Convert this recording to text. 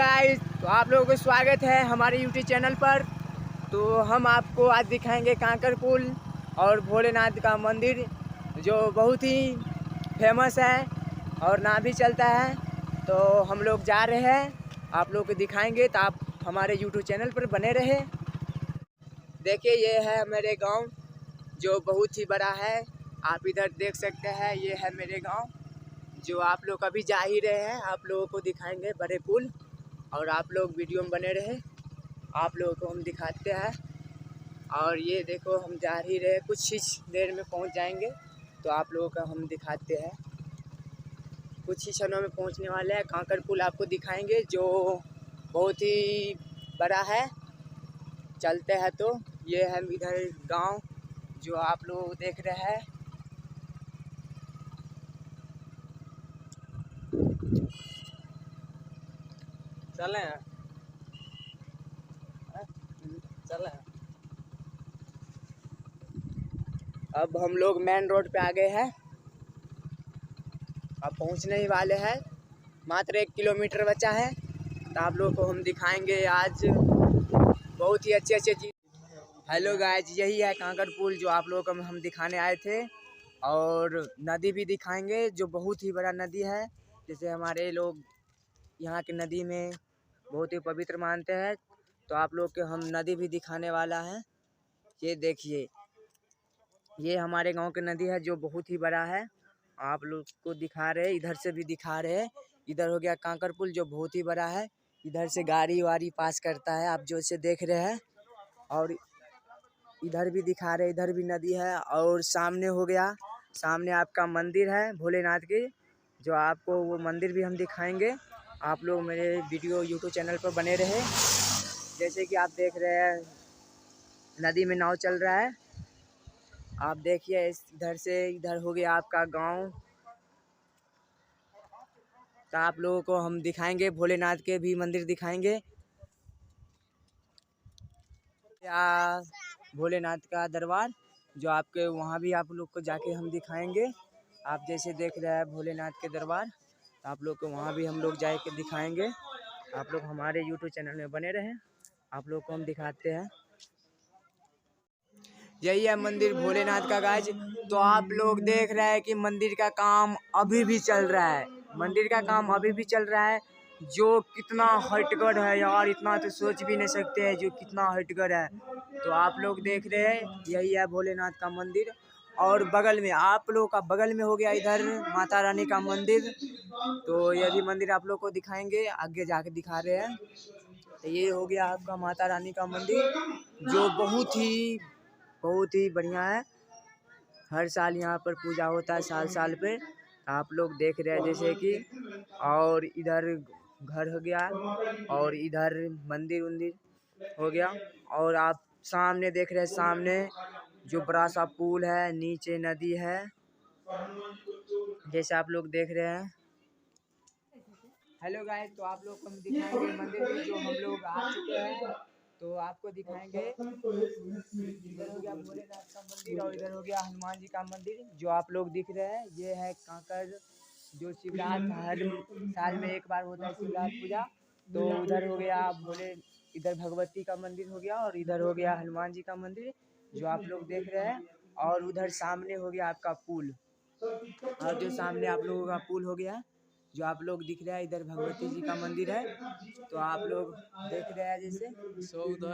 Guys, तो आप लोगों को स्वागत है हमारे यूट्यूब चैनल पर। तो हम आपको आज दिखाएंगे कांकर पुल और भोलेनाथ का मंदिर जो बहुत ही फेमस है और ना भी चलता है। तो हम लोग जा रहे हैं, आप लोगों को दिखाएंगे, तो आप हमारे यूट्यूब चैनल पर बने रहे। देखिए, ये है मेरे गांव जो बहुत ही बड़ा है। आप इधर देख सकते हैं, ये है मेरे गांव जो आप लोग अभी जा ही रहे हैं। आप लोगों को दिखाएंगे बड़े पुल, और आप लोग वीडियो में बने रहे, आप लोगों को हम दिखाते हैं। और ये देखो, हम जा ही रहे, कुछ ही देर में पहुंच जाएंगे, तो आप लोगों का हम दिखाते हैं। कुछ ही क्षणों में पहुंचने वाले हैं। कांकर पुल आपको दिखाएंगे जो बहुत ही बड़ा है। चलते हैं, तो ये है इधर गांव जो आप लोग देख रहे हैं। चलें चलें। अब हम लोग मेन रोड पे आ गए हैं, अब पहुंचने ही वाले हैं। मात्र 1 किलोमीटर बचा है, तो आप लोगों को हम दिखाएंगे आज बहुत ही अच्छे चीज़। हेलो गाइस, यही है कांकर पुल जो आप लोगों को हम दिखाने आए थे। और नदी भी दिखाएंगे जो बहुत ही बड़ा नदी है, जैसे हमारे लोग यहाँ की नदी में बहुत ही पवित्र मानते हैं। तो आप लोग के हम नदी भी दिखाने वाला है। ये देखिए, ये हमारे गांव की नदी है जो बहुत ही बड़ा है। आप लोग को दिखा रहे हैं, इधर से भी दिखा रहे हैं। इधर हो गया कांकर पुल जो बहुत ही बड़ा है। इधर से गाड़ी वाड़ी पास करता है, आप जो इसे देख रहे हैं। और इधर भी दिखा रहे हैं, इधर भी नदी है। और सामने हो गया, सामने आपका मंदिर है भोलेनाथ की, जो आपको वो मंदिर भी हम दिखाएंगे। आप लोग मेरे वीडियो यूट्यूब चैनल पर बने रहे। जैसे कि आप देख रहे हैं, नदी में नाव चल रहा है। आप देखिए, इधर से इधर हो गया आपका गांव। तो आप लोगों को हम दिखाएंगे, भोलेनाथ के भी मंदिर दिखाएंगे। या भोलेनाथ का दरबार जो आपके वहाँ भी आप लोग को जाके हम दिखाएंगे। आप जैसे देख रहे हैं भोलेनाथ के दरबार, तो आप लोग को वहाँ भी हम लोग जाके दिखाएंगे। आप लोग हमारे यूट्यूब चैनल में बने रहें, आप लोग को हम दिखाते हैं। यही है मंदिर भोलेनाथ का गाइज। तो आप लोग देख रहे हैं कि मंदिर का काम अभी भी चल रहा है, मंदिर का काम अभी भी चल रहा है। जो कितना हटकर है यार, इतना तो सोच भी नहीं सकते हैं जो कितना हटकर है। तो आप लोग देख रहे हैं, यही है भोलेनाथ का मंदिर। और बगल में आप लोग का बगल में हो गया इधर माता रानी का मंदिर। तो ये भी मंदिर आप लोग को दिखाएंगे, आगे जाके दिखा रहे हैं। तो ये हो गया आपका माता रानी का मंदिर जो बहुत ही बढ़िया है। हर साल यहाँ पर पूजा होता है, साल साल पे। आप लोग देख रहे हैं जैसे कि, और इधर घर हो गया, और इधर मंदिर उंदिर हो गया। और आप सामने देख रहे हैं, सामने जो बड़ा सा पुल है, नीचे नदी है, जैसे आप लोग देख रहे हैं। हेलो गाइस, तो आप लोग को हम दिखाएंगे मंदिर में जो हम लोग आ चुके हैं। तो आपको दिखाएंगे, इधर हो गया भोलेनाथ का मंदिर और इधर हो गया हनुमान जी का मंदिर जो आप लोग दिख रहे हैं। ये है कांकर जो शिवरात्रि हर साल में एक बार होता है, शिवरात्रि पूजा। तो उधर हो गया भोले, इधर भगवती का मंदिर हो गया, और इधर हो गया हनुमान जी का मंदिर जो आप लोग देख रहे हैं। और उधर सामने हो गया आपका पुल, और जो सामने आप लोगों का पुल हो गया जो आप लोग दिख रहा है, इधर भगवती जी का मंदिर है। तो आप लोग देख रहे हैं जैसे, सो उधर